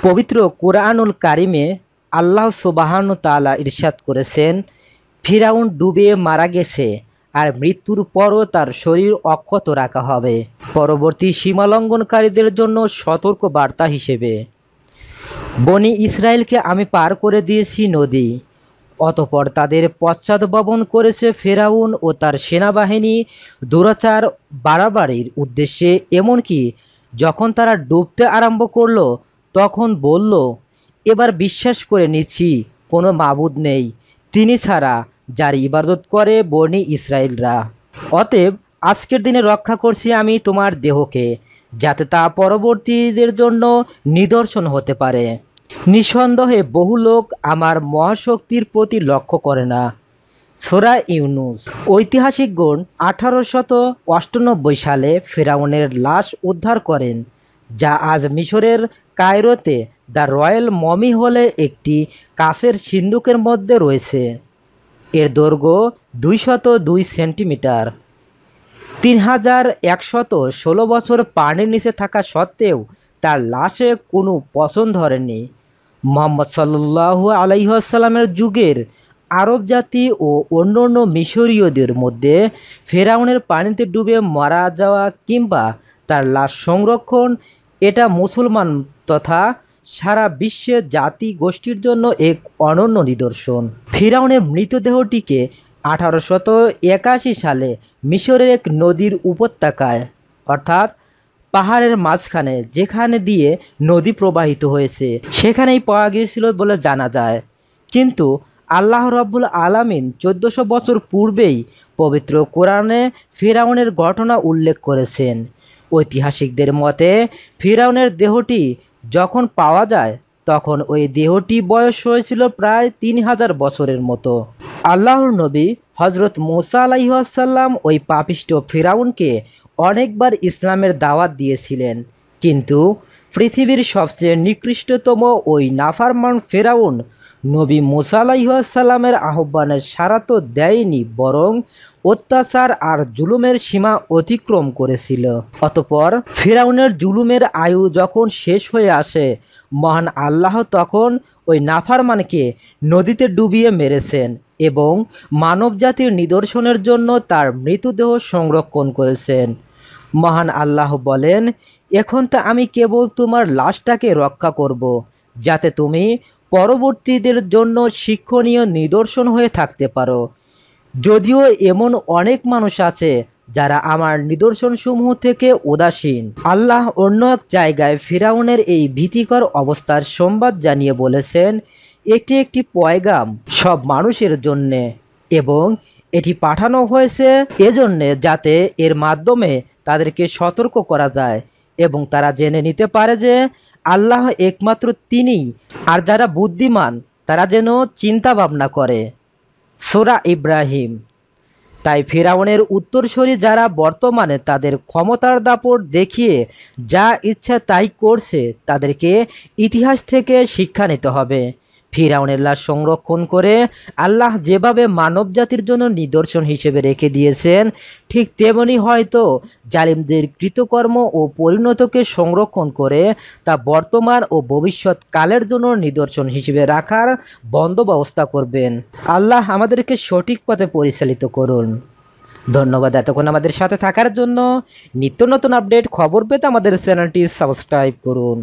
পবিত্র কুরআনুল কারিমে আল্লাহ সুবহানাহু তাআলা ইরশাদ করেছেন, ফিরাউন ডুবে মারা গেছে আর মৃত্যুর পরও তার শরীর অক্ষত রাখা হবে পরবর্তী সীমালঙ্ঘনকারীদের জন্য সতর্ক বার্তা হিসেবে। বনি ইসরায়েলকে আমি পার করে দিয়েছি নদী, অতপর তাদের পশ্চাৎববন করেছে ফেরাউন ও তার সেনাবাহিনী দুরাচার বাড়াবাড়ির উদ্দেশ্যে। এমনকি যখন তারা ডুবতে আরম্ভ করলো তখন বলল, এবার বিশ্বাস করে নিচ্ছি কোনো মাবুদ নেই তিনি ছাড়া, যার ইবাদত করে বনি ইসরায়েলরা। অতএব আজকের দিনে রক্ষা করছি আমি তোমার দেহকে, যাতে তা পরবর্তীদের জন্য নিদর্শন হতে পারে। নিঃসন্দেহে বহু লোক আমার মহাশক্তির প্রতি লক্ষ্য করে না। সূরা ইউনুস। ঐতিহাসিকগণ 1898 সালে ফেরাউনের লাশ উদ্ধার করেন, যা আজ মিশরের কায়রোতে দ্য রয়্যাল মমি হলে একটি কাঁচের সিন্দুকের মধ্যে রয়েছে। এর দৈর্ঘ্য 202 সেন্টিমিটার। 3116 বছর পানির নিচে থাকা সত্ত্বেও তার লাশে কোনো পচন ধরেনি। মুহাম্মদ সাল্লাল্লাহু আলাইহি ওয়াসাল্লামের যুগের আরব জাতি ও অন্যান্য মিশরীয়দের মধ্যে ফেরাউনের পানিতে ডুবে মারা যাওয়া কিংবা তার লাশ সংরক্ষণ, এটা মুসলমান তথা সারা বিশ্বের জাতি গোষ্ঠীর জন্য এক অনন্য নিদর্শন। ফিরাউনের মৃতদেহটিকে 1881 সালে মিশরের এক নদীর উপত্যকায়, অর্থাৎ পাহাড়ের মাঝখানে যেখানে দিয়ে নদী প্রবাহিত হয়েছে, সেখানেই পাওয়া গিয়েছিল বলে জানা যায়। কিন্তু আল্লাহ রাব্বুল আলামিন 1400 বছর পূর্বেই পবিত্র কোরআনে ফিরাউনের ঘটনা উল্লেখ করেছেন। ঐতিহাসিকদের মতে ফিরাউনের দেহটি যখন পাওয়া যায় তখন ওই দেহটি বয়স হয়েছিল প্রায় 3000 বছরের মতো। আল্লাহর নবী হজরত মুসা আলাইহিস সালাম ওই পাপিষ্ঠ ফিরাউনকে অনেকবার ইসলামের দাওয়াত দিয়েছিলেন, কিন্তু পৃথিবীর সবচেয়ে নিকৃষ্টতম ওই নাফরমান ফিরাউন নবী মুসা আলাইহিস সালামের আহ্বানের সাড়া তো দেয়নি, বরং অত্যাচার আর জুলুমের সীমা অতিক্রম করেছিল। অতঃপর ফিরাউনের জুলুমের আয়ু যখন শেষ হয়ে আসে, মহান আল্লাহ তখন ওই নাফরমানকে নদীতে ডুবিয়ে মেরেছেন এবং মানবজাতির নিদর্শনের জন্য তার মৃতদেহ সংরক্ষণ করেছেন। মহান আল্লাহ বলেন, এখন তা আমি কেবল তোমার লাশটাকে রক্ষা করব, যাতে তুমি পরবর্তীদের জন্য শিক্ষণীয় নিদর্শন হয়ে থাকতে পারো। যদিও এমন অনেক মানুষ আছে যারা আমার নিদর্শনসমূহ থেকে উদাসীন। আল্লাহ অন্য এক জায়গায় ফিরাউনের এই ভীতিকর অবস্থার সংবাদ জানিয়ে বলেছেন, এটি একটি পয়গাম সব মানুষের জন্যে এবং এটি পাঠানো হয়েছে এজন্যে যাতে এর মাধ্যমে তাদেরকে সতর্ক করা যায় এবং তারা জেনে নিতে পারে যে আল্লাহ একমাত্র তিনিই, আর যারা বুদ্ধিমান তারা যেন চিন্তা ভাবনা করে। সূরা ইব্রাহিম। তাই ফিরাউনের উত্তরসূরি যারা বর্তমানে তাদের ক্ষমতার দাপট দেখিয়ে যা ইচ্ছা তাই করছে, তাদেরকে ইতিহাস থেকে শিক্ষা নিতে হবে। ফিরাউনের লাশ সংরক্ষণ করে আল্লাহ যেভাবে মানবজাতির জন্য নিদর্শন হিসেবে রেখে দিয়েছেন, ঠিক তেমনি হয়তো জালিমদের কৃতকর্ম ও পরিণতকে সংরক্ষণ করে তা বর্তমান ও ভবিষ্যৎ কালের জন্য নিদর্শন হিসেবে রাখার বন্দোবস্ত করবেন। আল্লাহ আমাদেরকে সঠিক পথে পরিচালিত করুন। ধন্যবাদ এতক্ষণ আমাদের সাথে থাকার জন্য। নিত্য নতুন আপডেট খবর পেতে আমাদের চ্যানেলটি সাবস্ক্রাইব করুন।